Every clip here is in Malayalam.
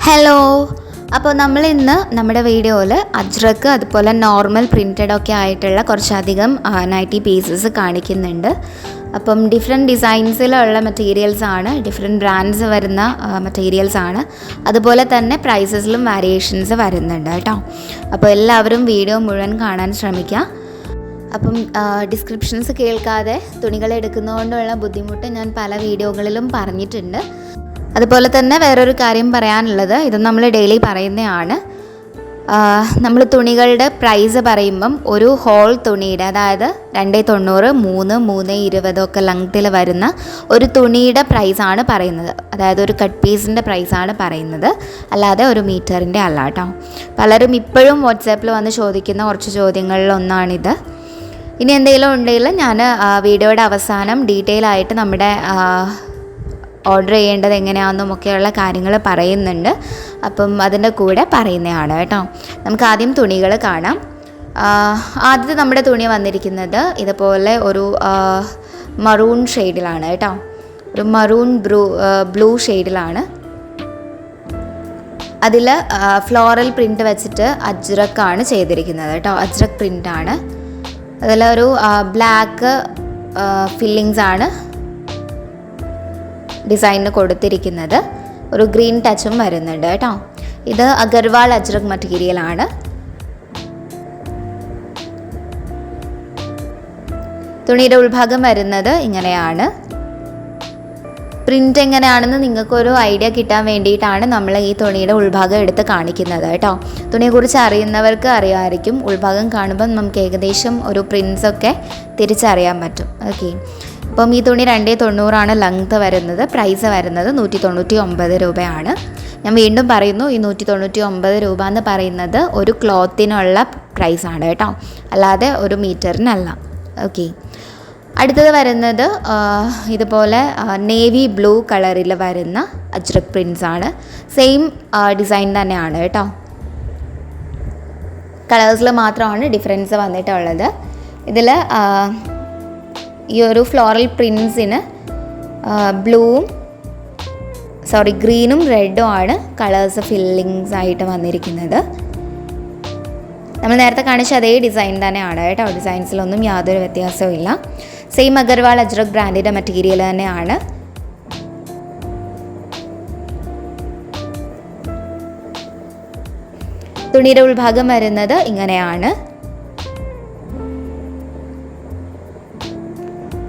ഹലോ. അപ്പോൾ നമ്മൾ ഇന്ന് നമ്മുടെ വീഡിയോയിൽ അജ്രക്ക് അതുപോലെ നോർമൽ പ്രിൻറ്റഡ് ഒക്കെ ആയിട്ടുള്ള കുറച്ചധികം നൈറ്റി പീസസ് കാണിക്കുന്നുണ്ട്. അപ്പം ഡിഫറെൻറ്റ് ഡിസൈൻസിലുള്ള മെറ്റീരിയൽസ് ആണ്, ഡിഫറെൻറ്റ് ബ്രാൻഡ്സ് വരുന്ന മെറ്റീരിയൽസ് ആണ്. അതുപോലെ തന്നെ പ്രൈസസിലും വേരിയേഷൻസ് വരുന്നുണ്ട് കേട്ടോ. അപ്പോൾ എല്ലാവരും വീഡിയോ മുഴുവൻ കാണാൻ ശ്രമിക്കുക. അപ്പം ഡിസ്ക്രിപ്ഷൻസ് കേൾക്കാതെ തുണികൾ എടുക്കുന്നതുകൊണ്ടുള്ള ബുദ്ധിമുട്ട് ഞാൻ പല വീഡിയോകളിലും പറഞ്ഞിട്ടുണ്ട്. അതുപോലെ തന്നെ വേറൊരു കാര്യം പറയാനുള്ളത്, ഇത് നമ്മൾ ഡെയിലി പറയുന്നതാണ്. നമ്മൾ തുണികളുടെ പ്രൈസ് പറയുമ്പം ഒരു ഹോൾ തുണിയുടെ, അതായത് 290, 3, 320 ഒക്കെ ലെങ്ത്തിൽ വരുന്ന ഒരു തുണിയുടെ പ്രൈസാണ് പറയുന്നത്. അതായത് ഒരു കട്ട് പീസിൻ്റെ പ്രൈസാണ് പറയുന്നത്, അല്ലാതെ ഒരു മീറ്ററിൻ്റെ അല്ല കേട്ടോ. പലരും ഇപ്പോഴും വാട്സാപ്പിൽ വന്ന് ചോദിക്കുന്ന കുറച്ച് ചോദ്യങ്ങളിലൊന്നാണിത്. ഇനി എന്തെങ്കിലും ഉണ്ടെങ്കിൽ ഞാൻ വീഡിയോയുടെ അവസാനം ഡീറ്റെയിൽ ആയിട്ട് നമ്മുടെ ഓർഡർ ചെയ്യേണ്ടത് എങ്ങനെയാണെന്നും ഒക്കെയുള്ള കാര്യങ്ങൾ പറയുന്നുണ്ട്. അപ്പം അതിൻ്റെ കൂടെ പറയുന്നതാണ് കേട്ടോ. നമുക്ക് ആദ്യം തുണികൾ കാണാം. ആദ്യത്തെ നമ്മുടെ തുണി വന്നിരിക്കുന്നത് ഇതുപോലെ ഒരു മറൂൺ ഷെയ്ഡിലാണ് കേട്ടോ. ഒരു മറൂൺ ബ്ലൂ ഷെയ്ഡിലാണ്. അതിൽ ഫ്ലോറൽ പ്രിൻ്റ് വെച്ചിട്ട് അജ്രക്കാണ് ചെയ്തിരിക്കുന്നത് കേട്ടോ. അജ്രക് പ്രിൻ്റാണ്. അതിലൊരു ബ്ലാക്ക് ഫില്ലിങ്സ് ആണ് ഡിസൈനിന് കൊടുത്തിരിക്കുന്നത്. ഒരു ഗ്രീൻ ടച്ചും വരുന്നുണ്ട് കേട്ടോ. ഇത് അഗർവാൾ അജ്രക് മെറ്റീരിയലാണ്. തുണിയുടെ ഉൾഭാഗം വരുന്നത് ഇങ്ങനെയാണ്. പ്രിൻ്റ് എങ്ങനെയാണെന്ന് നിങ്ങൾക്കൊരു ഐഡിയ കിട്ടാൻ വേണ്ടിയിട്ടാണ് നമ്മൾ ഈ തുണിയുടെ ഉൾഭാഗം എടുത്ത് കാണിക്കുന്നത് കേട്ടോ. തുണിയെക്കുറിച്ച് അറിയുന്നവർക്ക് അറിയാമായിരിക്കും. ഉൾഭാഗം കാണുമ്പോൾ നമുക്ക് ഏകദേശം ഒരു പ്രിൻസൊക്കെ തിരിച്ചറിയാൻ പറ്റും. ഓക്കെ. അപ്പം ഈ തുണി 290 ലെങ്ത്ത് വരുന്നത്. പ്രൈസ് വരുന്നത് 199 രൂപയാണ്. ഞാൻ വീണ്ടും പറയുന്നു, ഈ 199 രൂപ എന്ന് പറയുന്നത് ഒരു ക്ലോത്തിനുള്ള പ്രൈസാണ് കേട്ടോ, അല്ലാതെ ഒരു മീറ്ററിനല്ല. ഓക്കെ. അടുത്തത് വരുന്നത് ഇതുപോലെ നേവി ബ്ലൂ കളറിൽ വരുന്ന അജ്രക് പ്രിൻസ് ആണ്. സെയിം ഡിസൈൻ തന്നെയാണ് കേട്ടോ. കളേഴ്സിൽ മാത്രമാണ് ഡിഫറൻസ് വന്നിട്ടുള്ളത്. ഇതിൽ ഈ ഒരു ഫ്ലോറൽ പ്രിൻസിന് ഗ്രീനും റെഡും ആണ് കളേഴ്സ് ഫില്ലിങ്സ് ആയിട്ട് വന്നിരിക്കുന്നത്. നമ്മൾ നേരത്തെ കാണിച്ച അതേ ഡിസൈൻ തന്നെയാണ് കേട്ടോ. ഡിസൈൻസിലൊന്നും യാതൊരു വ്യത്യാസവും ഇല്ല. സെയിം അഗർവാൾ അജ്രക് ബ്രാൻഡിൻ്റെ മെറ്റീരിയൽ തന്നെയാണ്. തുണിയുടെ ഉൾഭാഗം വരുന്നത് ഇങ്ങനെയാണ്.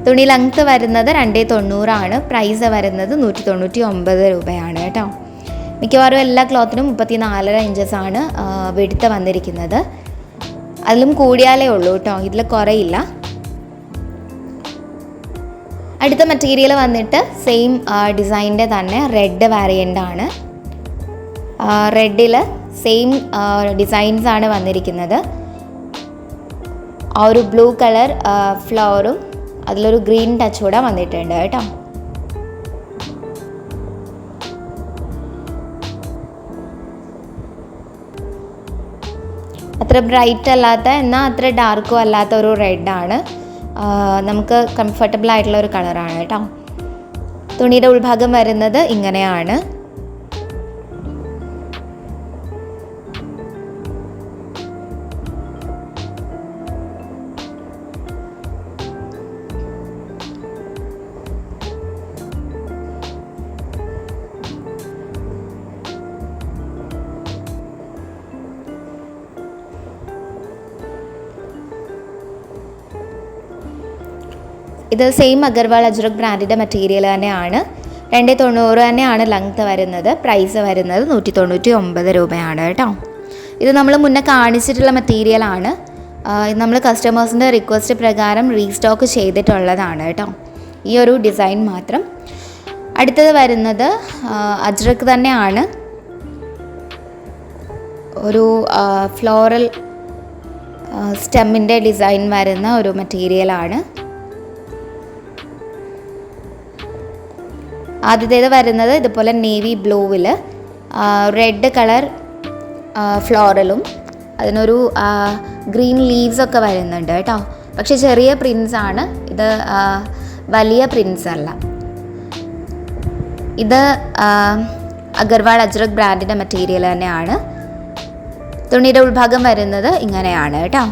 തുണി ലെങ്ത്ത് വരുന്നത് 290 പ്രൈസ് വരുന്നത് 199 രൂപയാണ് കേട്ടോ. മിക്കവാറും എല്ലാ ക്ലോത്തിനും 34 ഇഞ്ചസാണ് വെടുത്ത് വന്നിരിക്കുന്നത്. അതിലും കൂടിയാലേ ഉള്ളൂ കേട്ടോ, ഇതിൽ കുറയില്ല. അടുത്ത മെറ്റീരിയൽ വന്നിട്ട് സെയിം ഡിസൈനിൻ്റെ തന്നെ റെഡ് വേരിയൻ്റ് ആണ്. റെഡിൽ സെയിം ഡിസൈൻസാണ് വന്നിരിക്കുന്നത്. ആ ഒരു ബ്ലൂ കളർ ഫ്ലവറും അതിലൊരു ഗ്രീൻ ടച്ച് കൂടെ വന്നിട്ടുണ്ട് കേട്ടോ. അത്ര ബ്രൈറ്റ് അല്ലാത്ത എന്നാൽ അത്ര ഡാർക്കും അല്ലാത്ത ഒരു റെഡാണ്. നമുക്ക് കംഫർട്ടബിൾ ആയിട്ടുള്ള ഒരു കളറാണ് കേട്ടോ. തുണിയുടെ ഉൾഭാഗം വരുന്നത് ഇങ്ങനെയാണ്. ഇത് സെയിം അഗർവാൾ അജ്രക് ബ്രാൻഡിൻ്റെ മെറ്റീരിയൽ തന്നെയാണ്. 290 തന്നെയാണ് ലെങ്ത്ത് വരുന്നത്. പ്രൈസ് വരുന്നത് 199 രൂപയാണ് കേട്ടോ. ഇത് നമ്മൾ മുന്നേ കാണിച്ചിട്ടുള്ള മെറ്റീരിയലാണ്. നമ്മൾ കസ്റ്റമേഴ്സിൻ്റെ റിക്വസ്റ്റ് പ്രകാരം റീസ്റ്റോക്ക് ചെയ്തിട്ടുള്ളതാണ് കേട്ടോ, ഈ ഒരു ഡിസൈൻ മാത്രം. അടുത്തത് വരുന്നത് അജ്രക് തന്നെയാണ്. ഒരു ഫ്ലോറൽ സ്റ്റെമ്മിൻ്റെ ഡിസൈൻ വരുന്ന ഒരു മെറ്റീരിയലാണ്. ആദ്യത്തേത് വരുന്നത് ഇതുപോലെ നേവി ബ്ലൂവിൽ റെഡ് കളർ ഫ്ലോറലും അതിനൊരു ഗ്രീൻ ലീവ്സൊക്കെ വരുന്നുണ്ട് കേട്ടോ. പക്ഷെ ചെറിയ പ്രിൻസാണ് ഇത്, വലിയ പ്രിൻസ് അല്ല. ഇത് അഗർവാൾ അജ്രക് ബ്രാൻഡിൻ്റെ മെറ്റീരിയൽ തന്നെയാണ്. തുണിയുടെ ഉൾഭാഗം വരുന്നത് ഇങ്ങനെയാണ് കേട്ടോ.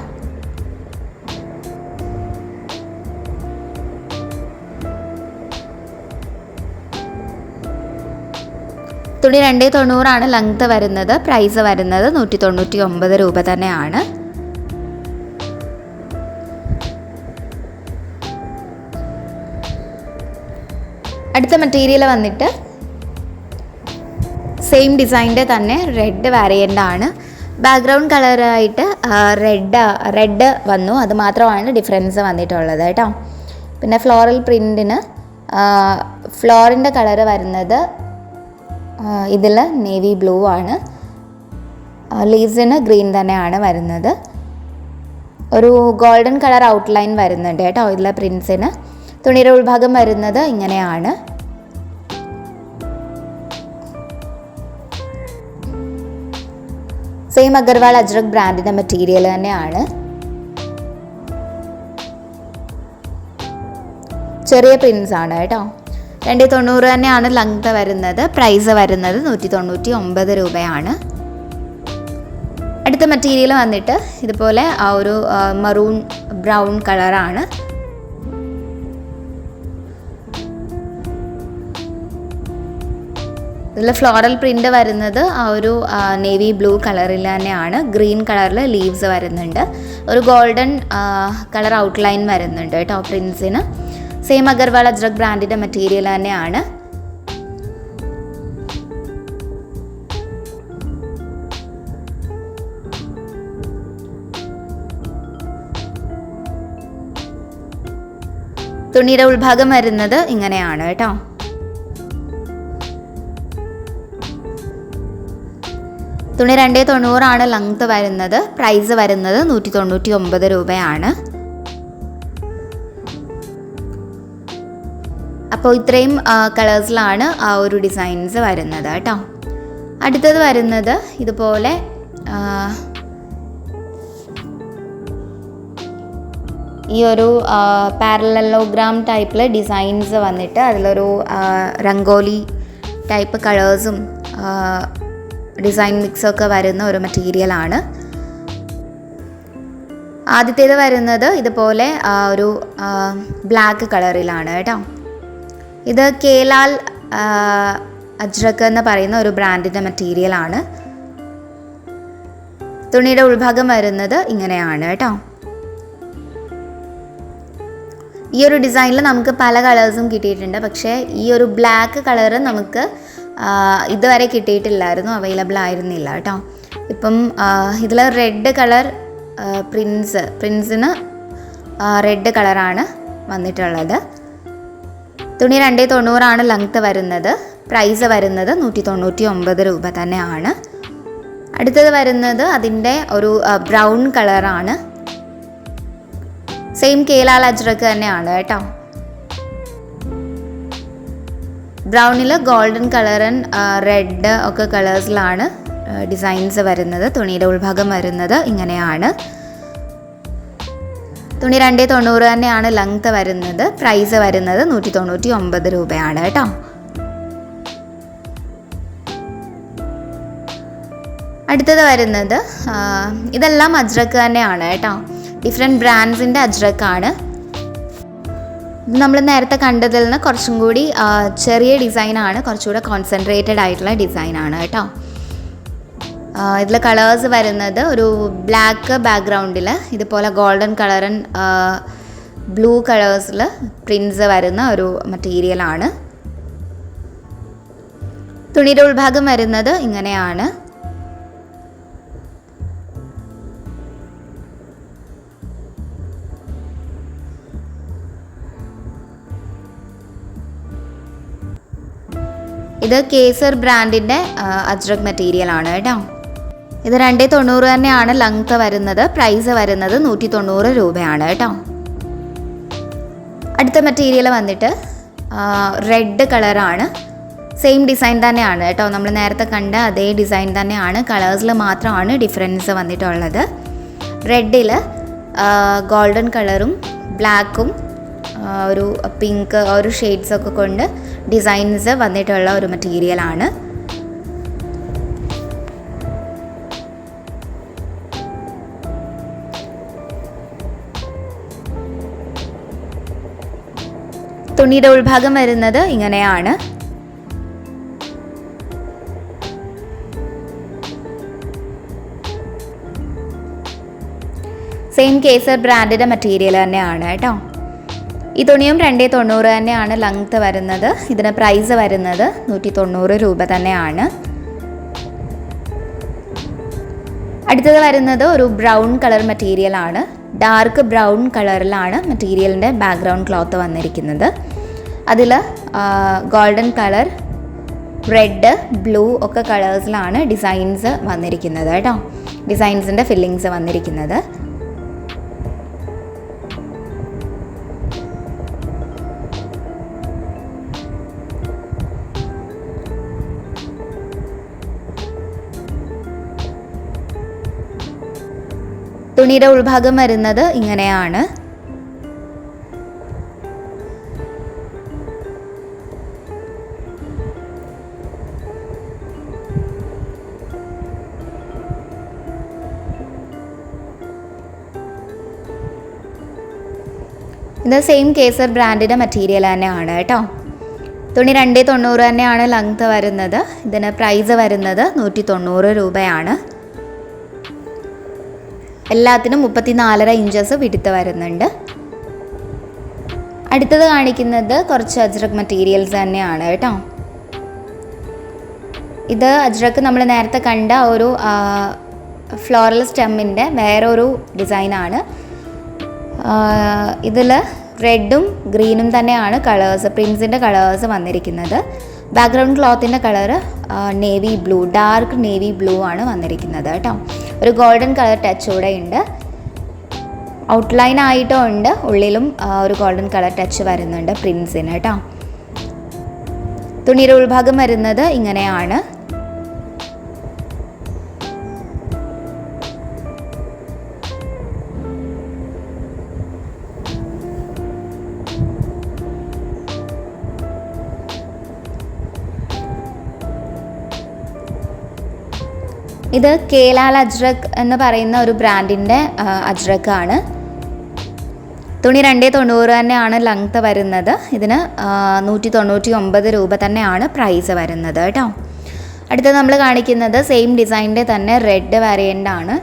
തുണി 290 ലെങ്ത് വരുന്നത്. പ്രൈസ് വരുന്നത് 199 രൂപ തന്നെയാണ്. അടുത്ത മെറ്റീരിയൽ വന്നിട്ട് സെയിം ഡിസൈൻ്റെ തന്നെ റെഡ് വേരിയൻ്റ് ആണ്. ബാക്ക്ഗ്രൗണ്ട് കളറായിട്ട് റെഡ് വന്നു, അത് മാത്രമാണ് ഡിഫറൻസ് വന്നിട്ടുള്ളത് കേട്ടോ. പിന്നെ ഫ്ലോറൽ പ്രിൻറ്റിന് ഫ്ലോറിൻ്റെ കളറ് വരുന്നത് ഇതിൽ നേവി ബ്ലൂ ആണ്. ലീവ്സിന് ഗ്രീൻ തന്നെയാണ് വരുന്നത്. ഒരു ഗോൾഡൻ കളർ ഔട്ട്ലൈൻ വരുന്നുണ്ട് കേട്ടോ ഇതിലെ പ്രിൻസിന്. തുണിയുടെ ഉൾഭാഗം വരുന്നത് ഇങ്ങനെയാണ്. സെയിം അഗർവാൾ അജ്രക് ബ്രാൻഡിൻ്റെ മെറ്റീരിയൽ തന്നെയാണ്. ചെറിയ പ്രിൻസ് ആണ് കേട്ടോ. 290 തന്നെയാണ് ലെങ്ത് വരുന്നത്. പ്രൈസ് വരുന്നത് 199 രൂപയാണ്. അടുത്ത മെറ്റീരിയൽ വന്നിട്ട് ഇതുപോലെ ആ ഒരു മറൂൺ ബ്രൗൺ കളറാണ്. ഇതിൽ ഫ്ലോറൽ പ്രിൻ്റ് വരുന്നത് ആ ഒരു നേവി ബ്ലൂ കളറിൽ തന്നെയാണ്. ഗ്രീൻ കളറിൽ ലീവ്സ് വരുന്നുണ്ട്. ഒരു ഗോൾഡൻ കളർ ഔട്ട്ലൈൻ വരുന്നുണ്ട് കേട്ടോ പ്രിൻസിന്. സെയിം അഗർവാൾ അജ്രക് ബ്രാൻഡിൻ്റെ മെറ്റീരിയൽ തന്നെയാണ്. തുണിയുടെ ഉൾഭാഗം വരുന്നത് ഇങ്ങനെയാണ് കേട്ടോ. തുണി 290 ലെങ്ത് വരുന്നത്. പ്രൈസ് വരുന്നത് 199 രൂപയാണ്. അപ്പോൾ ഇത്രയും കളേഴ്സിലാണ് ആ ഒരു ഡിസൈൻസ് വരുന്നത് കേട്ടോ. അടുത്തത് വരുന്നത് ഇതുപോലെ ഈ ഒരു പാരലലോഗ്രാം ടൈപ്പിൽ ഡിസൈൻസ് വന്നിട്ട് അതിലൊരു രംഗോലി ടൈപ്പ് കളേഴ്സും ഡിസൈൻ മിക്സൊക്കെ വരുന്ന ഒരു മെറ്റീരിയലാണ്. ആദ്യത്തേത് വരുന്നത് ഇതുപോലെ ഒരു ബ്ലാക്ക് കളറിലാണ് കേട്ടോ. ഇത് കേലാൽ അജ്രക് എന്ന് പറയുന്ന ഒരു ബ്രാൻഡിൻ്റെ മെറ്റീരിയലാണ്. തുണിയുടെ ഉൾഭാഗം വരുന്നത് ഇങ്ങനെയാണ് കേട്ടോ. ഈ ഒരു ഡിസൈനിൽ നമുക്ക് പല കളേഴ്സും കിട്ടിയിട്ടുണ്ട്. പക്ഷേ ഈ ഒരു ബ്ലാക്ക് കളറ് നമുക്ക് ഇതുവരെ കിട്ടിയിട്ടില്ലായിരുന്നു, അവൈലബിൾ ആയിരുന്നില്ല കേട്ടോ. ഇപ്പം ഇതിൽ റെഡ് കളർ പ്രിൻസിന് റെഡ് കളറാണ് വന്നിട്ടുള്ളത്. തുണി 290 ലെങ്ത്ത് വരുന്നത്. പ്രൈസ് വരുന്നത് 199 രൂപ തന്നെയാണ്. അടുത്തത് വരുന്നത് അതിൻ്റെ ഒരു ബ്രൗൺ കളറാണ്. സെയിം കേലാൽ അജ്രക് തന്നെയാണ് കേട്ടോ. ബ്രൗണിൽ ഗോൾഡൻ കളർ ആൻഡ് റെഡ് ഒക്കെ കളേഴ്സിലാണ് ഡിസൈൻസ് വരുന്നത്. തുണിയുടെ ഉൾഭാഗം വരുന്നത് ഇങ്ങനെയാണ്. തുണി 290 തന്നെയാണ് ലെങ്ത്ത് വരുന്നത്. പ്രൈസ് വരുന്നത് 199 രൂപയാണ് കേട്ടോ. അടുത്തത് വരുന്നത് ഇതെല്ലാം അജ്രക് തന്നെയാണ് കേട്ടോ. ഡിഫറെൻറ്റ് ബ്രാൻഡ്സിൻ്റെ അജ്രക്കാണ്. ഇത് നമ്മൾ നേരത്തെ കണ്ടതിൽ നിന്ന് കുറച്ചും കൂടി ചെറിയ ഡിസൈനാണ്, കുറച്ചുകൂടെ കോൺസെൻട്രേറ്റഡ് ആയിട്ടുള്ള ഡിസൈനാണ് കേട്ടോ. ഇതിൽ കളേഴ്സ് വരുന്നത് ഒരു ബ്ലാക്ക് ബാക്ക്ഗ്രൗണ്ടിൽ ഇതുപോലെ ഗോൾഡൻ കളർ ആൻഡ് ബ്ലൂ കളേഴ്സിൽ പ്രിൻസ് വരുന്ന ഒരു മെറ്റീരിയലാണ്. തുണിയുടെ ഉൾഭാഗം വരുന്നത് ഇങ്ങനെയാണ്. ഇത് കേസർ ബ്രാൻഡിൻ്റെ അജ്രക് മെറ്റീരിയൽ ആണ് കേട്ടോ. ഇത് 290 തന്നെയാണ് ലെങ്ത്ത് വരുന്നത്. പ്രൈസ് വരുന്നത് 190 രൂപയാണ് കേട്ടോ. അടുത്ത മെറ്റീരിയൽ വന്നിട്ട് റെഡ് കളറാണ്. സെയിം ഡിസൈൻ തന്നെയാണ് കേട്ടോ. നമ്മൾ നേരത്തെ കണ്ട അതേ ഡിസൈൻ തന്നെയാണ്. കളേഴ്സിൽ മാത്രമാണ് ഡിഫറൻസ് വന്നിട്ടുള്ളത്. റെഡിൽ ഗോൾഡൻ കളറും ബ്ലാക്കും ഒരു പിങ്ക് ഒരു ഷെയ്ഡ്സൊക്കെ കൊണ്ട് ഡിസൈൻസ് വന്നിട്ടുള്ള ഒരു മെറ്റീരിയലാണ്. തുണിയുടെ ഉൾഭാഗം വരുന്നത് ഇങ്ങനെയാണ്. സെയിം കേസർ ബ്രാൻഡിൻ്റെ മെറ്റീരിയൽ തന്നെയാണ് കേട്ടോ. ഈ തുണിയും 290 തന്നെയാണ് ലെങ്ത്ത് വരുന്നത്. ഇതിന് പ്രൈസ് വരുന്നത് 190 രൂപ തന്നെയാണ്. അടുത്തത് വരുന്നത് ഒരു ബ്രൗൺ കളർ മെറ്റീരിയൽ ആണ്. ഡാർക്ക് ബ്രൗൺ കളറിലാണ് മെറ്റീരിയലിൻ്റെ ബാക്ക്ഗ്രൗണ്ട് ക്ലോത്ത് വന്നിരിക്കുന്നത്. അതിൽ ഗോൾഡൻ കളർ, റെഡ്, ബ്ലൂ ഒക്കെ കളേഴ്സിലാണ് ഡിസൈൻസ് വന്നിരിക്കുന്നത് കേട്ടോ. ഡിസൈൻസിൻ്റെ ഫില്ലിങ്സ് വന്നിരിക്കുന്നത്. തുണിയുടെ ഉൾഭാഗം വരുന്നത് ഇങ്ങനെയാണ്. ഇത് സെയിം കേസർ ബ്രാൻഡിൻ്റെ മെറ്റീരിയൽ തന്നെയാണ് കേട്ടോ. തുണി 290 തന്നെയാണ് ലെങ്ത്ത് വരുന്നത്. ഇതിന് പ്രൈസ് വരുന്നത് 190 രൂപയാണ്. എല്ലാത്തിനും 34.5 ഇഞ്ചസ് വിടുത്ത് വരുന്നുണ്ട്. അടുത്തത് കാണിക്കുന്നത് കുറച്ച് അജ്രക് മെറ്റീരിയൽസ് തന്നെയാണ് കേട്ടോ. ഇത് അജ്രക് നമ്മൾ നേരത്തെ കണ്ട ഒരു ഫ്ലോറൽ സ്റ്റെമ്മിൻ്റെ വേറൊരു ഡിസൈനാണ്. ഇതിൽ റെഡും ഗ്രീനും തന്നെയാണ് കളേഴ്സ്, പ്രിൻസിൻ്റെ കളേഴ്സ് വന്നിരിക്കുന്നത്. ബാക്ക്ഗ്രൗണ്ട് ക്ലോത്തിൻ്റെ colour navy blue, dark navy blue ആണ് വന്നിരിക്കുന്നത് കേട്ടോ. ഒരു ഗോൾഡൻ കളർ ടച്ച് കൂടെ ഉണ്ട്. ഔട്ട്ലൈൻ ആയിട്ടും ഉണ്ട്, ഉള്ളിലും ഒരു ഗോൾഡൻ കളർ ടച്ച് വരുന്നുണ്ട് പ്രിൻസിന് കേട്ടോ. തുണിയുടെ ഉൾഭാഗം വരുന്നത് ഇങ്ങനെയാണ്. ഇത് കേലാൽ അജ്രക് എന്ന് പറയുന്ന ഒരു ബ്രാൻഡിൻ്റെ അജ്രക് ആണ്. തുണി 290 തന്നെയാണ് ലെങ്ത്ത് വരുന്നത്. ഇതിന് 199 രൂപ തന്നെയാണ് പ്രൈസ് വരുന്നത് കേട്ടോ. അടുത്തത് നമ്മൾ കാണിക്കുന്നത് സെയിം ഡിസൈനിൻ്റെ തന്നെ റെഡ് വേരിയൻ്റ് ആണ്.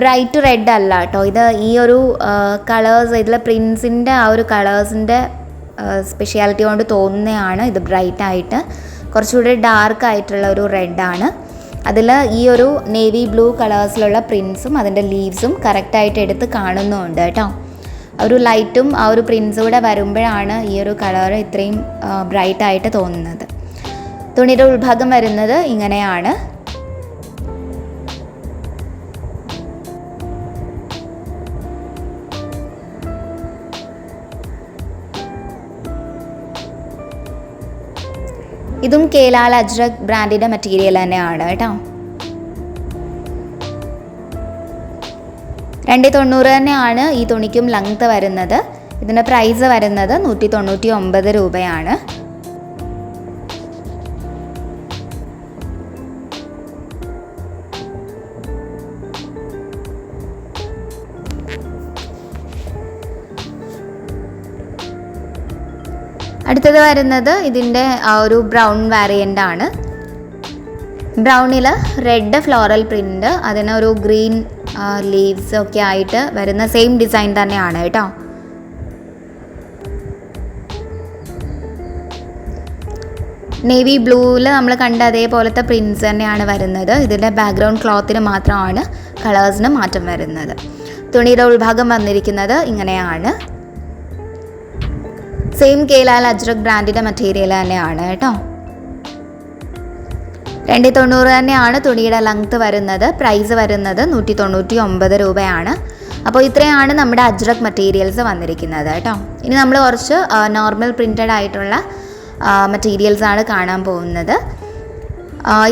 ബ്രൈറ്റ് റെഡ് അല്ല കേട്ടോ. ഇത് ഈ ഒരു കളേഴ്സ്, ഇതിലെ പ്രിൻസിൻ്റെ ആ ഒരു കളേഴ്സിൻ്റെ സ്പെഷ്യാലിറ്റി കൊണ്ട് തോന്നുന്നതാണ് ഇത് ബ്രൈറ്റ് ആയിട്ട്. കുറച്ചുകൂടി ഡാർക്ക് ആയിട്ടുള്ള ഒരു റെഡാണ്. അതിൽ ഈ ഒരു നേവി ബ്ലൂ കളേഴ്സിലുള്ള പ്രിൻസും അതിൻ്റെ ലീവ്സും കറക്റ്റായിട്ട് എടുത്ത് കാണുന്നുമുണ്ട് കേട്ടോ. ഒരു ലൈറ്റും ആ ഒരു പ്രിൻസും കൂടെ വരുമ്പോഴാണ് ഈ ഒരു കളർ ഇത്രയും ബ്രൈറ്റായിട്ട് തോന്നുന്നത്. തുണിയുടെ ഉൾഭാഗം വരുന്നത് ഇങ്ങനെയാണ്. ഇതും കേലാൽ അജ്രക് ബ്രാൻഡിൻ്റെ മെറ്റീരിയൽ തന്നെയാണ് കേട്ടോ. 290 തന്നെയാണ് ഈ തുണിക്കും ലെങ്ത്ത് വരുന്നത്. ഇതിൻ്റെ പ്രൈസ് വരുന്നത് 199 രൂപയാണ്. അടുത്തത് വരുന്നത് ഇതിൻ്റെ ഒരു ബ്രൗൺ വേരിയൻ്റ് ആണ്. ബ്രൗണിൽ റെഡ് ഫ്ലോറൽ പ്രിൻ്റ്, അതിനൊരു ഗ്രീൻ ലീവ്സ് ഒക്കെ ആയിട്ട് വരുന്ന സെയിം ഡിസൈൻ തന്നെയാണ് കേട്ടോ. നേവി ബ്ലൂവിൽ നമ്മൾ കണ്ട അതേപോലത്തെ പ്രിൻസ് തന്നെയാണ് വരുന്നത്. ഇതിൻ്റെ ബാക്ക്ഗ്രൗണ്ട് ക്ലോത്തിന് മാത്രമാണ് കളേഴ്സിന് മാറ്റം വരുന്നത്. തുണിയുടെ ഉൾഭാഗം വന്നിരിക്കുന്നത് ഇങ്ങനെയാണ്. സെയിം കേലാൽ അജ്രക് ബ്രാൻഡിൻ്റെ മെറ്റീരിയൽ തന്നെയാണ് കേട്ടോ. 290 തന്നെയാണ് തുണിയുടെ ലെങ്ത്ത് വരുന്നത്. പ്രൈസ് വരുന്നത് 199 രൂപയാണ്. അപ്പോൾ ഇത്രയാണ് നമ്മുടെ അജ്രക് മെറ്റീരിയൽസ് വന്നിരിക്കുന്നത് കേട്ടോ. ഇനി നമ്മൾ കുറച്ച് നോർമൽ പ്രിൻറ്റഡ് ആയിട്ടുള്ള മെറ്റീരിയൽസാണ് കാണാൻ പോകുന്നത്.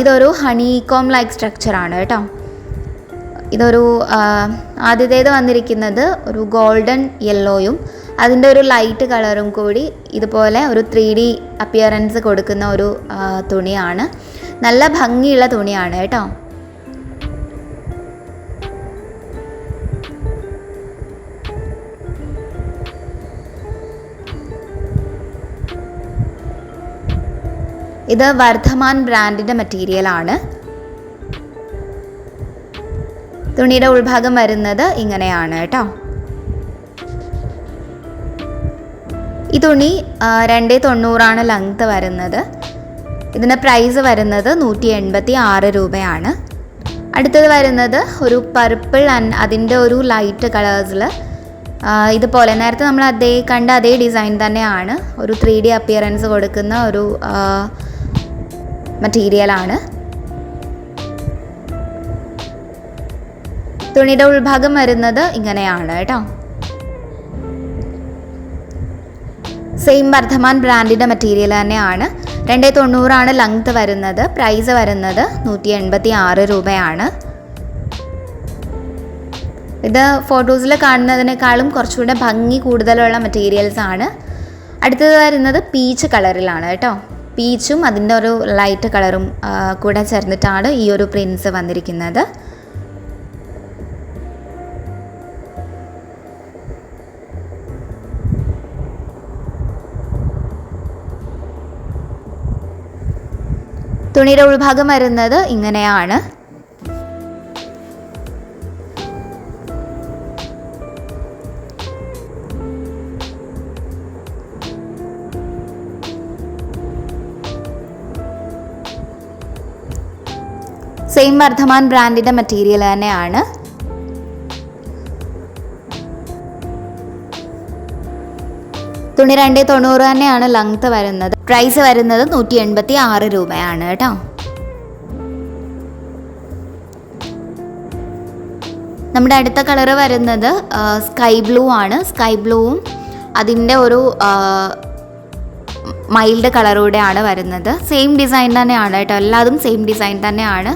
ഇതൊരു ഹണികോം ലൈക്ക് സ്ട്രക്ചറാണ് കേട്ടോ. ഇതൊരു ആദ്യത്തേത് വന്നിരിക്കുന്നത് ഒരു ഗോൾഡൻ യെല്ലോയും അതിൻ്റെ ഒരു ലൈറ്റ് കളറും കൂടി ഇതുപോലെ ഒരു 3D അപ്പിയറൻസ് കൊടുക്കുന്ന ഒരു തുണിയാണ്. നല്ല ഭംഗിയുള്ള തുണിയാണ് കേട്ടോ. ഇത് വർദ്ധമാൻ ബ്രാൻഡിൻ്റെ മെറ്റീരിയലാണ്. തുണിയുടെ ഉൾഭാഗം വരുന്നത് ഇങ്ങനെയാണ് കേട്ടോ. ഈ തുണി 290 ലെങ്ത് വരുന്നത്. ഇതിൻ്റെ പ്രൈസ് വരുന്നത് 186 രൂപയാണ്. അടുത്തത് വരുന്നത് ഒരു പർപ്പിൾ ആൻഡ് അതിൻ്റെ ഒരു ലൈറ്റ് കളേഴ്സിൽ ഇതുപോലെ നേരത്തെ നമ്മൾ കണ്ട അതേ ഡിസൈൻ തന്നെയാണ്. ഒരു 3D അപ്പിയറൻസ് കൊടുക്കുന്ന ഒരു മെറ്റീരിയലാണ്. തുണിയുടെ ഉൾഭാഗം വരുന്നത് ഇങ്ങനെയാണ് കേട്ടോ. സെയിം വർദ്ധമാൻ ബ്രാൻഡിൻ്റെ മെറ്റീരിയൽ തന്നെയാണ്. 290 ലെങ്ത് വരുന്നത്. പ്രൈസ് വരുന്നത് 186 രൂപയാണ്. ഇത് ഫോട്ടോസിൽ കാണുന്നതിനേക്കാളും കുറച്ചുകൂടെ ഭംഗി കൂടുതലുള്ള മെറ്റീരിയൽസ് ആണ്. അടുത്തത് വരുന്നത് പീച്ച് കളറിലാണ് കേട്ടോ. പീച്ചും അതിൻ്റെ ഒരു ലൈറ്റ് കളറും കൂടെ ചേർന്നിട്ടാണ് ഈ ഒരു പ്രിൻസ് വന്നിരിക്കുന്നത്. തുണിയുടെ ഉൾഭാഗം വരുന്നത് ഇങ്ങനെയാണ്. സെയിം വർദ്ധമാൻ ബ്രാൻഡിൻ്റെ മെറ്റീരിയൽ തന്നെയാണ്. തുണി 290 തന്നെയാണ് ലെങ്ത് വരുന്നത്. പ്രൈസ് വരുന്നത് 186 രൂപയാണ് കേട്ടോ. നമ്മുടെ അടുത്ത കളറ് വരുന്നത് സ്കൈ ബ്ലൂ ആണ്. സ്കൈ ബ്ലൂവും അതിൻ്റെ ഒരു മൈൽഡ് കളറൂടെയാണ് വരുന്നത്. സെയിം ഡിസൈൻ തന്നെയാണ് കേട്ടോ. എല്ലാതും സെയിം ഡിസൈൻ തന്നെയാണ്.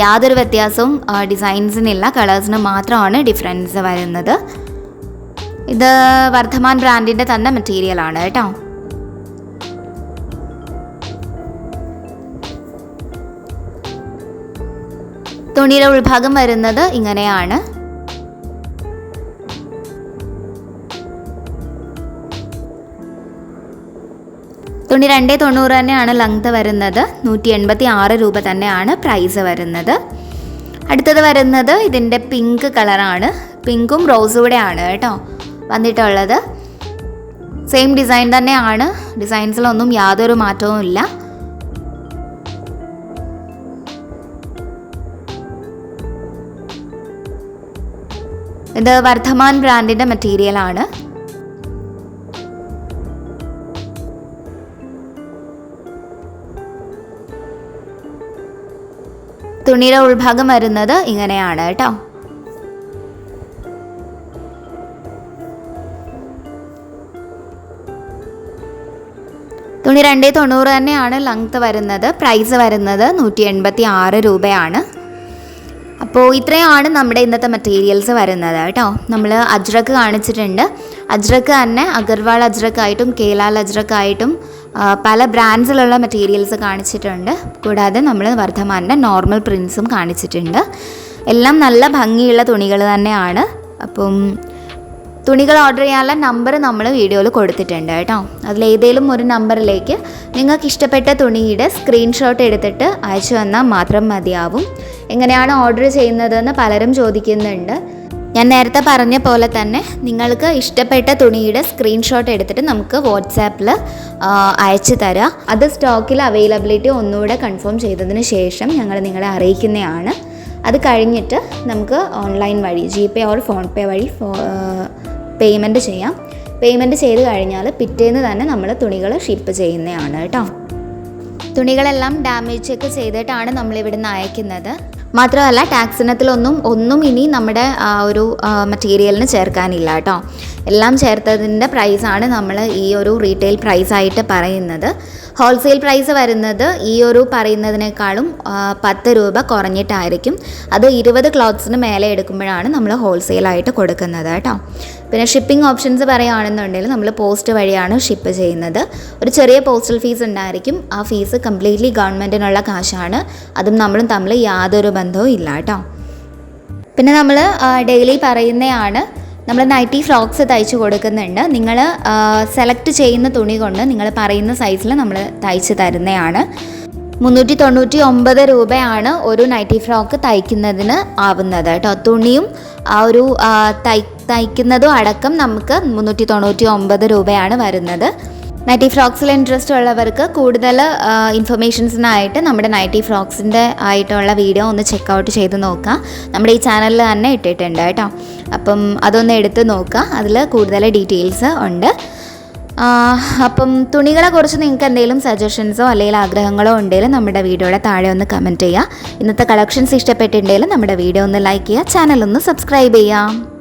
യാതൊരു വ്യത്യാസവും ഡിസൈൻസിനില്ല. കളേഴ്സിന് മാത്രമാണ് ഡിഫറൻസ് വരുന്നത്. ഇത് വർദ്ധമാൻ ബ്രാൻഡിൻ്റെ തന്നെ മെറ്റീരിയലാണ് കേട്ടോ. തുണിയുടെ ഉൾഭാഗം വരുന്നത് ഇങ്ങനെയാണ്. തുണി 290 തന്നെയാണ് ലെങ്ത് വരുന്നത്. 186 രൂപ തന്നെയാണ് പ്രൈസ് വരുന്നത്. അടുത്തത് വരുന്നത് ഇതിൻ്റെ പിങ്ക് കളറാണ്. പിങ്കും റോസും കൂടെയാണ് കേട്ടോ വന്നിട്ടുള്ളത്. സെയിം ഡിസൈൻ തന്നെയാണ്. ഡിസൈൻസിലൊന്നും യാതൊരു മാറ്റവും ഇല്ല. ഇത് വർദ്ധമാൻ ബ്രാൻഡിൻ്റെ മെറ്റീരിയലാണ്. തുണിയുടെ ഉൾഭാഗം വരുന്നത് ഇങ്ങനെയാണ് കേട്ടോ. തുണി 290 തന്നെയാണ് ലെങ്ത് വരുന്നത്. പ്രൈസ് വരുന്നത് 186 രൂപയാണ്. അപ്പോൾ ഇത്രയാണ് നമ്മുടെ ഇന്നത്തെ മെറ്റീരിയൽസ് വരുന്നത് കേട്ടോ. നമ്മൾ അജ്രക്ക് കാണിച്ചിട്ടുണ്ട്. അജ്രക്ക് തന്നെ അഗർവാൾ അജ്രക്കായിട്ടും കേലാൽ അജ്രക്കായിട്ടും പല ബ്രാൻഡ്സിലുള്ള മെറ്റീരിയൽസ് കാണിച്ചിട്ടുണ്ട്. കൂടാതെ നമ്മൾ വർദ്ധമാൻ്റെ നോർമൽ പ്രിൻസും കാണിച്ചിട്ടുണ്ട്. എല്ലാം നല്ല ഭംഗിയുള്ള തുണികൾ തന്നെയാണ്. അപ്പം തുണികൾ ഓർഡർ ചെയ്യാനുള്ള നമ്പർ നമ്മൾ വീഡിയോയിൽ കൊടുത്തിട്ടുണ്ട് കേട്ടോ. അതിലേതെങ്കിലും ഒരു നമ്പറിലേക്ക് നിങ്ങൾക്ക് ഇഷ്ടപ്പെട്ട തുണിയുടെ സ്ക്രീൻഷോട്ട് എടുത്തിട്ട് അയച്ചു തന്നാൽ മാത്രം മതിയാവും. എങ്ങനെയാണ് ഓർഡർ ചെയ്യുന്നതെന്ന് പലരും ചോദിക്കുന്നുണ്ട്. ഞാൻ നേരത്തെ പറഞ്ഞ പോലെ തന്നെ നിങ്ങൾക്ക് ഇഷ്ടപ്പെട്ട തുണിയുടെ സ്ക്രീൻഷോട്ട് എടുത്തിട്ട് നമുക്ക് വാട്സാപ്പിൽ അയച്ചു തരാം. അത് സ്റ്റോക്കിൽ അവൈലബിലിറ്റി ഒന്നുകൂടെ കൺഫേം ചെയ്തതിന് ശേഷം ഞങ്ങൾ നിങ്ങളെ അറിയിക്കുന്നതാണ്. അത് കഴിഞ്ഞിട്ട് നമുക്ക് ഓൺലൈൻ വഴി GPay ഓർ ഫോൺപേ വഴി പേയ്മെൻറ്റ് ചെയ്യാം. പേയ്മെൻറ്റ് ചെയ്ത് കഴിഞ്ഞാൽ പിറ്റേന്ന് തന്നെ നമ്മൾ തുണികൾ ഷിപ്പ് ചെയ്യുന്നതാണ് കേട്ടോ. തുണികളെല്ലാം ഡാമേജ് ചെക്ക് ചെയ്തിട്ടാണ് നമ്മളിവിടുന്ന് അയക്കുന്നത്. മാത്രമല്ല ടാക്സ് ഇനത്തിലൊന്നും ഇനി നമ്മുടെ ഒരു മെറ്റീരിയലിന് ചേർക്കാനില്ല കേട്ടോ. എല്ലാം ചേർത്തതിൻ്റെ പ്രൈസാണ് നമ്മൾ ഈ ഒരു റീറ്റെയിൽ പ്രൈസായിട്ട് പറയുന്നത്. ഹോൾസെയിൽ പ്രൈസ് വരുന്നത് ഈ ഒരു പറയുന്നതിനേക്കാളും 10 രൂപ കുറഞ്ഞിട്ടായിരിക്കും. അത് 20 ക്ലോത്ത്സിന് മേലെ എടുക്കുമ്പോഴാണ് നമ്മൾ ഹോൾസെയിലായിട്ട് കൊടുക്കുന്നത് കേട്ടോ. പിന്നെ ഷിപ്പിംഗ് ഓപ്ഷൻസ് പറയുകയാണെന്നുണ്ടെങ്കിൽ നമ്മൾ പോസ്റ്റ് വഴിയാണ് ഷിപ്പ് ചെയ്യുന്നത്. ഒരു ചെറിയ പോസ്റ്റൽ ഫീസ് ഉണ്ടായിരിക്കും. ആ ഫീസ് കംപ്ലീറ്റ്ലി ഗവൺമെൻറ്റിനുള്ള കാശാണ്. അതും നമ്മളും തമ്മിൽ യാതൊരു ബന്ധവും ഇല്ല കേട്ടോ. പിന്നെ നമ്മൾ ഡെയിലി പറയുന്നതാണ് നമ്മൾ നൈറ്റി ഫ്രോക്സ് തയ്ച്ച് കൊടുക്കുന്നുണ്ട്. നിങ്ങൾ സെലക്ട് ചെയ്യുന്ന തുണി കൊണ്ട് നിങ്ങൾ പറയുന്ന സൈസിൽ നമ്മൾ തയ്ച്ച് തരുന്നതാണ്. 399 രൂപയാണ് ഒരു നൈറ്റി ഫ്രോക്ക് തയ്ക്കുന്നതിന് ആവുന്നത് കേട്ടോ. തുണിയും ആ ഒരു തയ്ക്കുന്നതും അടക്കം നമുക്ക് 399 രൂപയാണ് വരുന്നത്. നൈറ്റി ഫ്രോക്സിൽ ഇൻട്രസ്റ്റ് ഉള്ളവർക്ക് കൂടുതൽ ഇൻഫർമേഷൻസിനായിട്ട് നമ്മുടെ നൈറ്റി ഫ്രോക്സിൻ്റെ ആയിട്ടുള്ള വീഡിയോ ഒന്ന് ചെക്കൗട്ട് ചെയ്ത് നോക്കുക. നമ്മുടെ ഈ ചാനലിൽ തന്നെ ഇട്ടിട്ടുണ്ട് കേട്ടോ. അപ്പം അതൊന്ന് എടുത്ത് നോക്കുക, അതിൽ കൂടുതൽ ഡീറ്റെയിൽസ് ഉണ്ട്. അപ്പം തുണികളെ കുറിച്ച് നിങ്ങൾക്ക് എന്തെങ്കിലും സജഷൻസോ അല്ലെങ്കിൽ ആഗ്രഹങ്ങളോ ഉണ്ടെങ്കിൽ നമ്മുടെ വീഡിയോയുടെ താഴെ ഒന്ന് കമൻറ്റ് ചെയ്യുക. ഇന്നത്തെ കളക്ഷൻസ് ഇഷ്ടപ്പെട്ടിട്ടുണ്ടെങ്കിൽ നമ്മുടെ വീഡിയോ ഒന്ന് ലൈക്ക് ചെയ്യുക, ചാനൽ ഒന്ന് സബ്സ്ക്രൈബ് ചെയ്യുക.